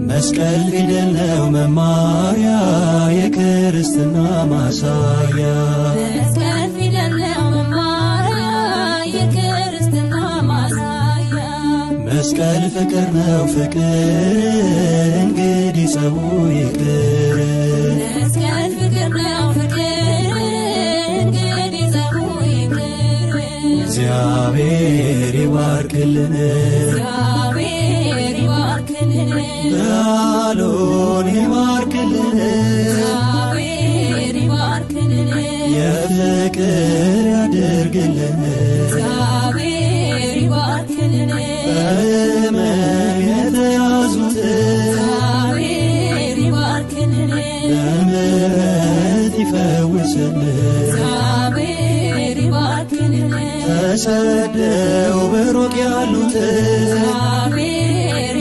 መስቀል ፊደል ነው መማሪያ የክርስትና ማሳያ መስቀል ፊደል ነው መማሪያ የክርስትና ማሳያ መስቀል ፍቅር ነው ፍቅር እንግዲህ ሰው ይቅር መስቀል ፍቅር ነው ፍቅር እንግዲህ ሰው ይቅር እግዚአብሔር ይባርክልን እግዚአብሔር ይባርክልን ቃሉን ይባርክልን እግዚአብሔር ይባርክልን የፍቅር ያድርግልን እግዚአብሔር ይባርክልን በሕመም የተያዙት እግዚአብሔር ይባርክልን በምሕረት ይፈውስልን እግዚአብሔር ይባርክልን ተሰደው በሩቅ ያሉት እግዚአብሔር